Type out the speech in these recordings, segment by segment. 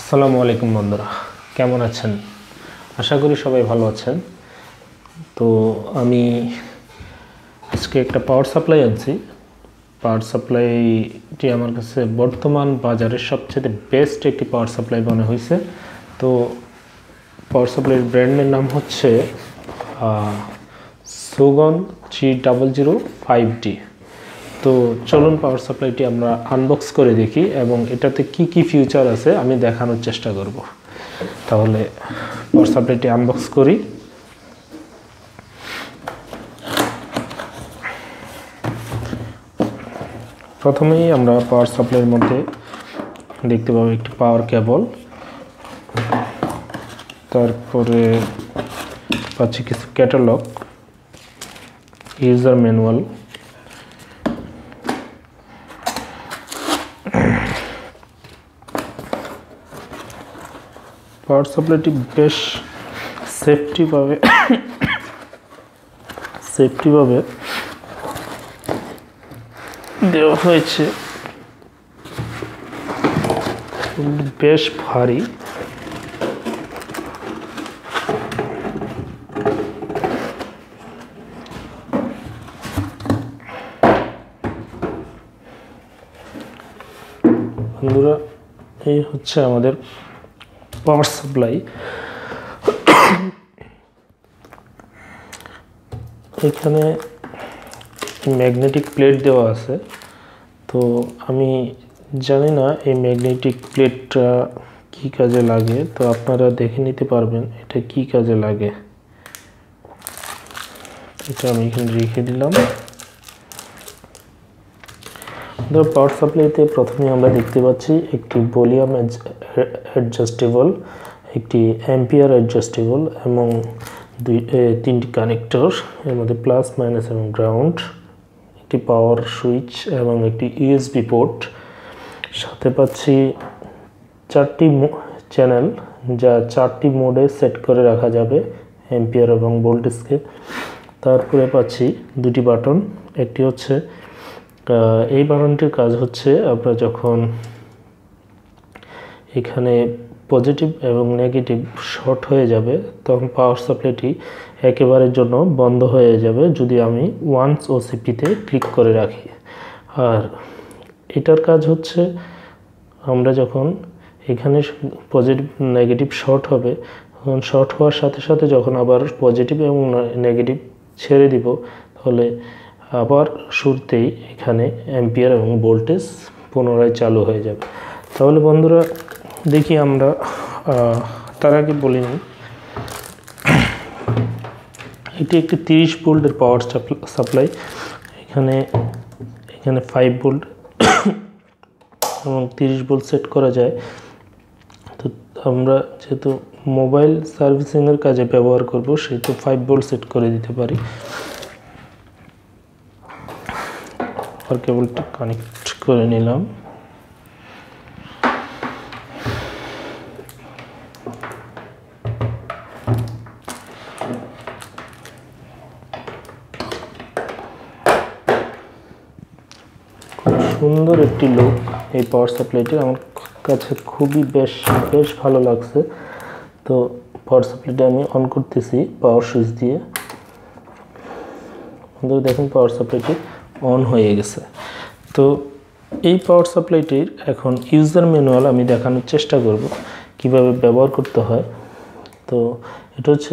আসসালামু আলাইকুম বন্ধুরা, কেমন আছেন? আশা করি সবাই ভালো আছেন। তো আমি আজকে একটা পাওয়ার সাপ্লাই আনছি। পাওয়ার সাপ্লাইটি আমার কাছে বর্তমান বাজারের সবচেয়ে বেস্ট একটি পাওয়ার সাপ্লাই মনে হয়েছে। তো পাওয়ার সাপ্লাইয়ের ব্র্যান্ডের নাম হচ্ছে SUGON 3005D। তো চলুন পাওয়ার সাপ্লাইটি আমরা আনবক্স করে দেখি এবং এটাতে কি কি ফিচার আছে আমি দেখানোর চেষ্টা করব। তাহলে পাওয়ার সাপ্লাইটি আনবক্স করি। প্রথমেই আমরা পাওয়ার সাপ্লাইয়ের মধ্যে দেখতে পাবো একটি পাওয়ার কেবল, তারপরে পাচ্ছি কিছু ক্যাটালগ, ইউজার ম্যানুয়াল, পাওয়ার সাপ্লাইটি বেশ সেফটিভাবে দেওয়া হয়েছে, বেশ ভারী। বন্ধুরা, এই হচ্ছে আমাদের পাওয়ার সাপ্লাই। এখানে ম্যাগনেটিক প্লেট দেওয়া আছে। তো আমি জানি না এই ম্যাগনেটিক প্লেটটা কি কাজে লাগে, তো আপনারা দেখে নিতে পারবেন এটা কি কাজে লাগে। এটা আমি এখানে রেখে দিলাম। পাওয়ার সাপ্লাইতে প্রথমে আমরা দেখতে পাচ্ছি একটি ভলিউম অ্যাডজাস্টেবল, একটি অ্যাম্পিয়ার অ্যাডজাস্টেবল এবং তিনটি কানেক্টর, এর মধ্যে প্লাস, মাইনাস এবং গ্রাউন্ড, একটি পাওয়ার সুইচ এবং একটি ইউএসবি পোর্ট। সাথে পাচ্ছি 4টি চ্যানেল, যা 4টি মোডে সেট করে রাখা যাবে অ্যাম্পিয়ার এবং ভোল্টেজকে। তারপরে পাচ্ছি 2টি বাটন। একটি হচ্ছে এই বাটনটির কাজ হচ্ছে আপনারা যখন এখানে পজিটিভ এবং নেগেটিভ শর্ট হয়ে যাবে তখন পাওয়ার সাপ্লাইটি একেবারের জন্য বন্ধ হয়ে যাবে যদি আমি ওয়ান্স ওসিপিতে ক্লিক করে রাখি। আর এটার কাজ হচ্ছে আমরা যখন এখানে পজিটিভ নেগেটিভ শর্ট হবে, তখন শর্ট হওয়ার সাথে সাথে যখন আবার পজিটিভ এবং নেগেটিভ ছেড়ে দিব, তাহলে আবার শুরুতেই এখানে অ্যাম্পিয়ার এবং ভোল্টেজ পুনরায় চালু হয়ে যাবে। তাহলে বন্ধুরা দেখি আমরা, তার আগে বলি নিই, এটি একটি 30 ভোল্টের পাওয়ার সাপ্লাই। এখানে 5 ভোল্ট এবং 30 ভোল্ট সেট করা যায়। তো আমরা যেহেতু মোবাইল সার্ভিসিংয়ের কাজে ব্যবহার করব, সেহেতু 5 ভোল্ট সেট করে দিতে পারি। আর কেবলটা কানেক্ট করে নিলাম। সুন্দর একটি লুক এই পাওয়ার সাপ্লাইটি, আমার কাছে খুবই বেশ ভালো লাগছে। তো পাওয়ার সাপ্লাইটা আমি অন করতেছি পাওয়ার সুইচ দিয়ে। বন্ধুরা দেখুন, পাওয়ার সাপ্লাইটি অন হয়ে গেছে। তো এই পাওয়ার সাপ্লাইটির এখন ইউজার ম্যানুয়াল আমি দেখানোর চেষ্টা করব কিভাবে ব্যবহার করতে হয়। তো এটা হচ্ছে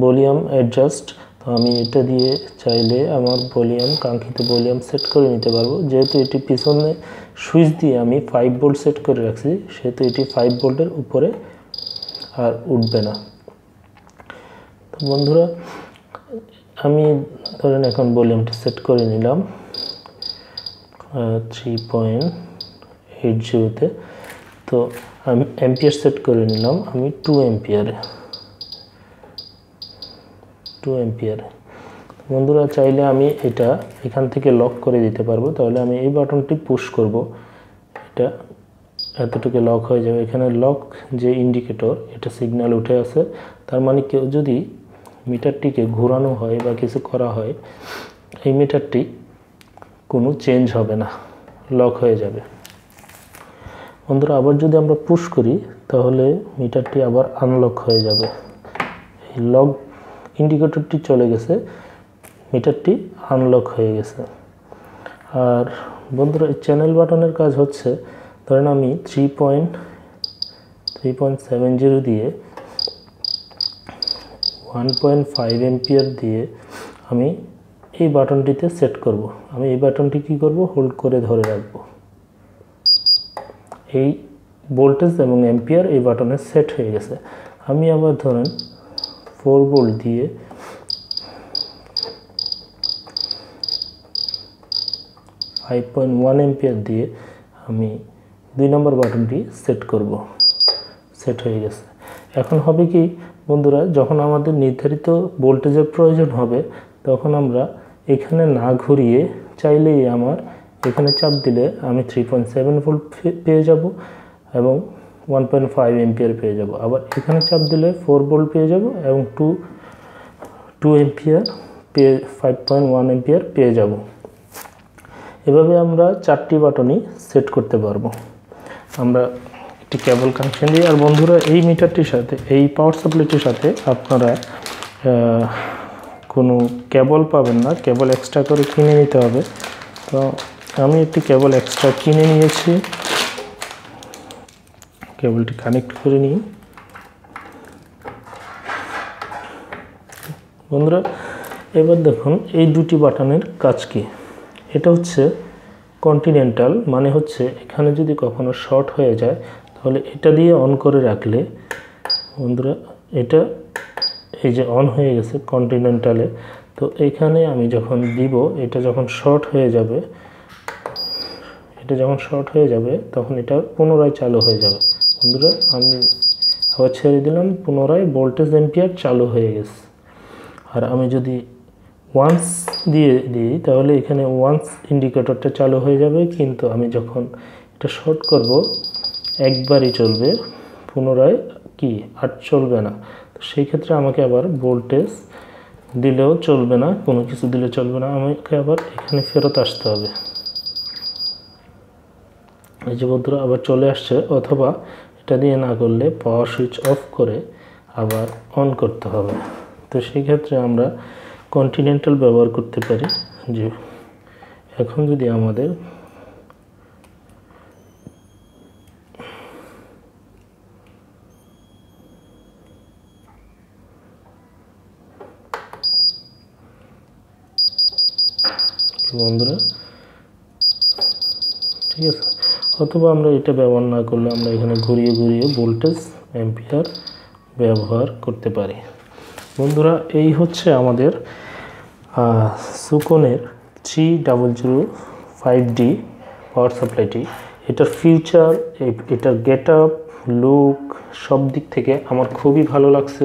ভলিউম অ্যাডজাস্ট। তো আমি এটা দিয়ে চাইলে আমার কাঙ্ক্ষিত ভলিউম সেট করে নিতে পারবো। যেহেতু এটি পিছনে সুইচ দিয়ে আমি 5 ভোল্ট সেট করে রাখছি, সেহেতু এটি 5 ভোল্টের উপরে আর উঠবে না। তো বন্ধুরা, আমি ধরেন এখন ভলিউমটি সেট করে নিলাম 3.80-তে। তো আমি অ্যাম্পিয়ার সেট করে নিলাম আমি 2 অ্যাম্পিয়ারে। বন্ধুরা চাইলে আমি এটা এখান থেকে লক করে দিতে পারবো। তাহলে আমি এই বাটনটি পুশ করব, এটা এতটুকু লক হয়ে যাবে। এখানে লক যে ইন্ডিকেটর, এটা সিগন্যাল উঠে আছে। তার মানে কেউ যদি মিটারটিকে ঘোরানো হয় বা কিছু করা হয়, এই মিটারটি কোনো চেঞ্জ হবে না, লক হয়ে যাবে। বন্ধুরা আবার যদি আমরা পুশ করি তাহলে মিটারটি আবার আনলক হয়ে যাবে। এই লক ইন্ডিকেটরটি চলে গেছে, মিটারটি আনলক হয়ে গেছে। আর বন্ধুরা এই চ্যানেল বাটনের কাজ হচ্ছে, ধরেন আমি 3.70 দিয়ে 1.5 এম্পিয়ার দিয়ে আমি এই বাটনটিতে সেট করব। আমি এই বাটনটি কি করব, হোল্ড করে ধরে রাখব। এই ভোল্টেজ এবং এম্পিয়ার এই বাটনে সেট হয়ে গেছে। আমি আবার ধরেন 4 ভোল্ট দিয়ে 5.1 এম্পিয়ার দিয়ে আমি 2 নম্বর বাটনটি সেট করব। সেট হয়ে গেছে। এখন হবে কি বন্ধুরা, যখন আমাদের নির্ধারিত ভোল্টেজের প্রয়োজন হবে তখন আমরা এখানে না ঘুরিয়ে চাইলেই আমার এখানে চাপ দিলে আমি 3.7 ভোল্ট পেয়ে যাব এবং 1.5 এম্পিয়ার পেয়ে যাব। আবার এখানে চাপ দিলে 4 ভোল্ট পেয়ে যাব এবং 2 এম্পিয়ার 5.1 এম্পিয়ার পেয়ে যাব। এভাবে আমরা 4টি বাটনই সেট করতে পারবো। আমরা একটি কেবল কানেকশন দিই। আর বন্ধুরা এই মিটারটির সাথে, এই পাওয়ার সাপ্লাইটির সাথে আপনারা কোনো কেবল পাবেন না, কেবল এক্সট্রা করে কিনে নিতে হবে। তো আমি একটি কেবল এক্সট্রা কিনে নিয়েছি, কেবলটি কানেক্ট করে নিই। বন্ধুরা এবার দেখুন এই দুটি বাটনের কাজ কি। এটা হচ্ছে কন্টিনেন্টাল, মানে হচ্ছে এখানে যদি কখনো শর্ট হয়ে যায় তাহলে এটা দিয়ে অন করে রাখলে বন্ধুরা এটা এই যে অন হয়ে গেছে কন্টিনেন্টালে। তো এখানে আমি যখন দিব, এটা যখন শর্ট হয়ে যাবে, তখন এটা পুনরায় চালু হয়ে যাবে। বন্ধুরা আমি আবার ছেড়ে দিলাম, পুনরায় ভোল্টেজ এম্পিয়ার চালু হয়ে গেছে। আর আমি যদি ওয়ান্স দিয়ে দিই তাহলে এখানে ওয়ান্স ইন্ডিকেটরটা চালু হয়ে যাবে, কিন্তু আমি যখন এটা শর্ট করব একবারই চলবে, পুনরায় কি আর চলবে না। তো সেই ক্ষেত্রে আমাকে আবার ভোল্টেজ দিলেও চলবে না, কোনো কিছু দিলে চলবে না, আমাকে আবার এখানে ফেরত আসতে হবে। এই যে বন্ধুরা আবার চলে আসছে। অথবা এটা দিয়ে না করলে পাওয়ার সুইচ অফ করে আবার অন করতে হবে। তো সেই ক্ষেত্রে আমরা কন্টিনেন্টাল ব্যবহার করতে পারি। যে এখন যদি আমাদের বন্ধুরা ঠিক আছে, অথবা আমরা এটা ব্যবহার না করলে আমরা এখানে ঘুরিয়ে ঘুরিয়ে ভোল্টেজ এম্পিয়ার ব্যবহার করতে পারি। বন্ধুরা এই হচ্ছে আমাদের সুকনের 3005D পাওয়ার সাপ্লাইটি। এটার ফিউচার, এটার গেট আপ, লুক সব দিক থেকে আমার খুবই ভালো লাগছে।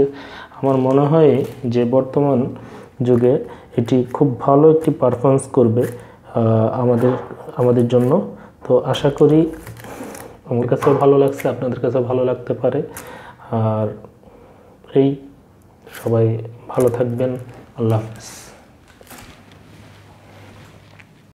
আমার মনে হয় যে বর্তমান যুগে এটি খুব ভালো একটি পারফরমেন্স করবে আমাদের জন্য। তো আশা করি আমার কাছেও ভালো লাগছে, আপনাদের কাছেও ভালো লাগতে পারে। আর এই সবাই ভালো থাকবেন। আল্লাহ হাফেজ।